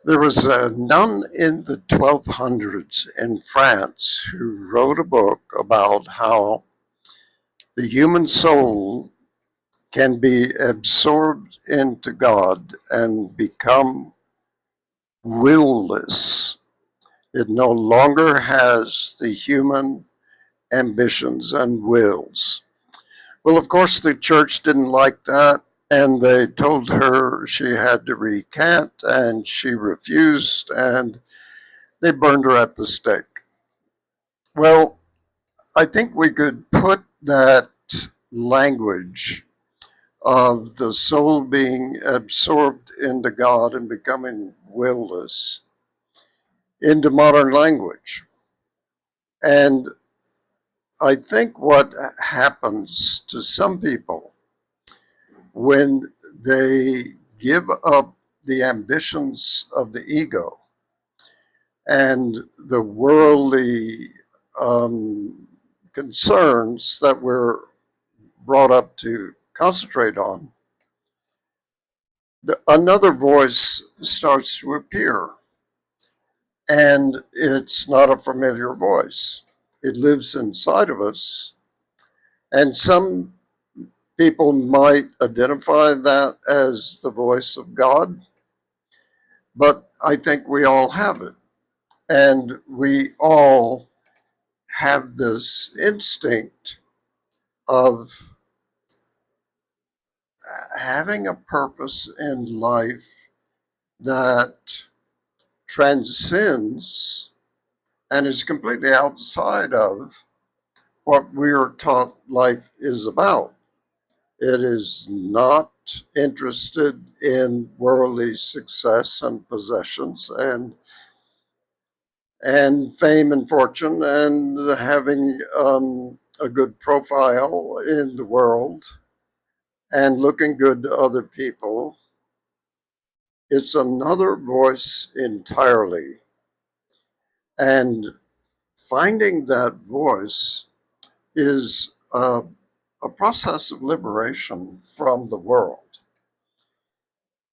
There was a nun in the 1200s in France who wrote a book about how the human soul can be absorbed into God and become willless. It no longer has the human ambitions and wills. Well, of course, the church didn't like that, and they told her she had to recant, and she refused, and they burned her at the stake. Well, I think we could put that language of the soul being absorbed into God and becoming willless into modern language. And I think what happens to some people when they give up the ambitions of the ego and the worldly um, concerns that we're brought up to concentrate on, another voice starts to appear. And it's not a familiar voice. It lives inside of us. And some people might identify that as the voice of God, but I think we all have it. And we all have this instinct of having a purpose in life that transcends and is completely outside of what we are taught life is about. It is not interested in worldly success and possessions and fame and fortune and having a good profile in the world and looking good to other people. It's another voice entirely. And finding that voice is a process of liberation from the world.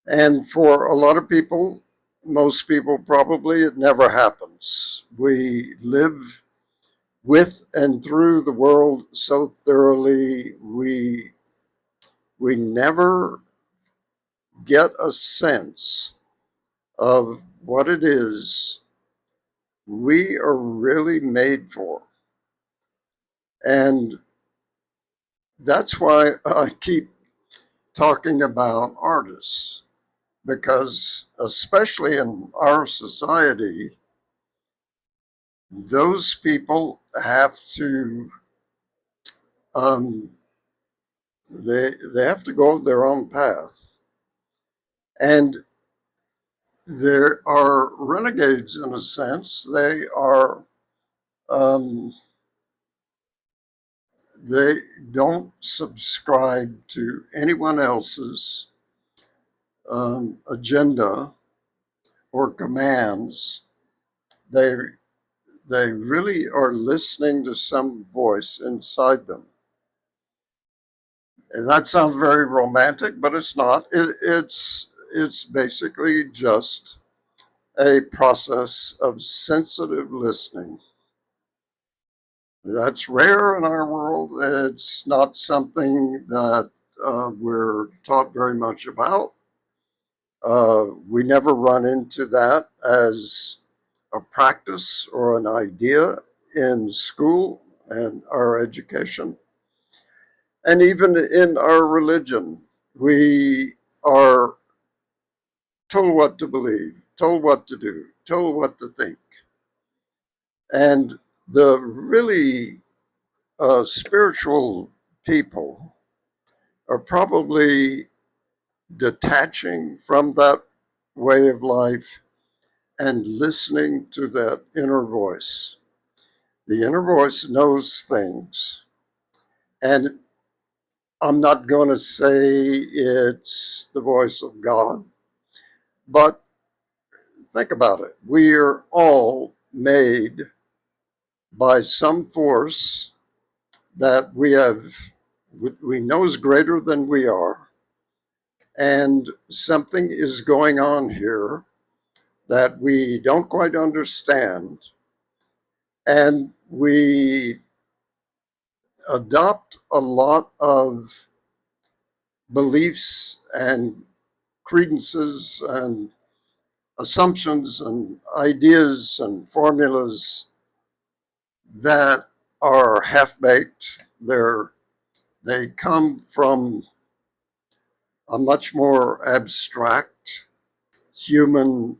And for a lot of people, most people probably, it never happens. We live with and through the world so thoroughly, we never get a sense of what it is we are really made for. And that's why I keep talking about artists, because especially in our society, those people have to um, they have to go their own path, and there are renegades in a sense. Um, they don't subscribe to anyone else's agenda or commands. They they really are listening to some voice inside them. And that sounds very romantic, but it's not. It's basically just a process of sensitive listening. That's rare in our world. It's not something that we're taught very much about. We never run into that as a practice or an idea in school and our education. And even in our religion, we are told what to believe, told what to do, told what to think. And the really spiritual people are probably detaching from that way of life and listening to that inner voice. The inner voice knows things. And I'm not going to say it's the voice of God, but think about it. We are all made by some force that we know is greater than we are, and something is going on here that we don't quite understand, and we adopt a lot of beliefs and credences and assumptions and ideas and formulas that are half-baked. They come from a much more abstract human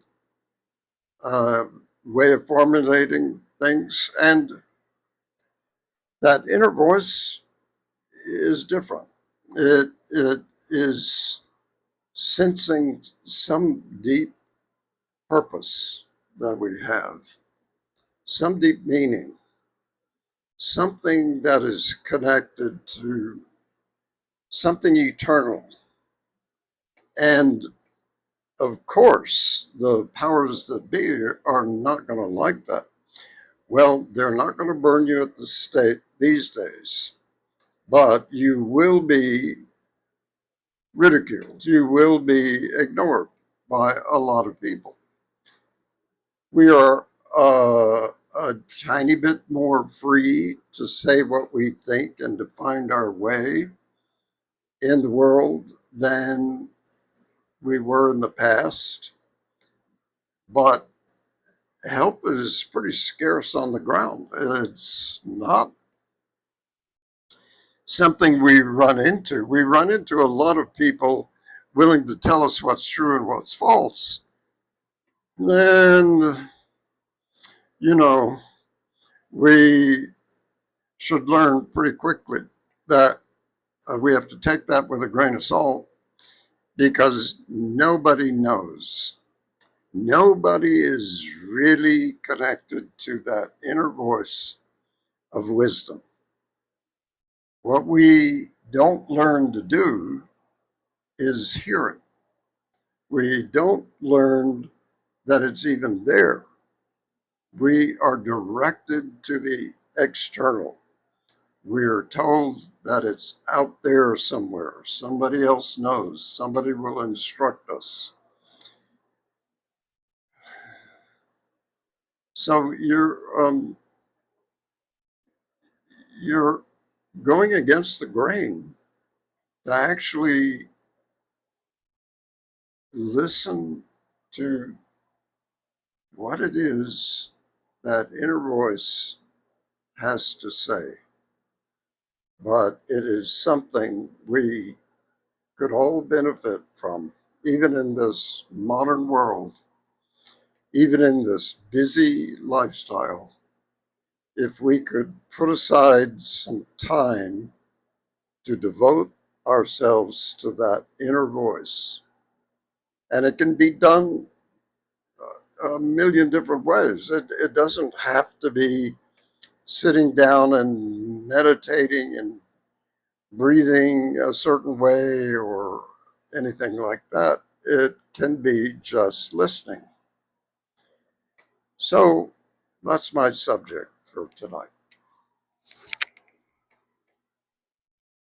uh, way of formulating things, and that inner voice is different. It is sensing some deep purpose that we have, some deep meaning, something that is connected to something eternal. And of course, the powers that be are not going to like that. Well, they're not going to burn you at the stake these days, but you will be ridiculed. You will be ignored by a lot of people. We are a tiny bit more free to say what we think and to find our way in the world than we were in the past. But help is pretty scarce on the ground. It's not something we run into. We run into a lot of people willing to tell us what's true and what's false. Then, you know, we should learn pretty quickly that we have to take that with a grain of salt because nobody knows. Nobody is really connected to that inner voice of wisdom. What we don't learn to do is hear it. We don't learn that it's even there. We are directed to the external. We're told that it's out there somewhere. Somebody else knows. Somebody will instruct us. So you're going against the grain to actually listen to what it is that inner voice has to say. But it is something we could all benefit from, even in this modern world, even in this busy lifestyle. If we could put aside some time to devote ourselves to that inner voice, and it can be done a million different ways. It doesn't have to be sitting down and meditating and breathing a certain way or anything like that. It can be just listening. So that's my subject for tonight.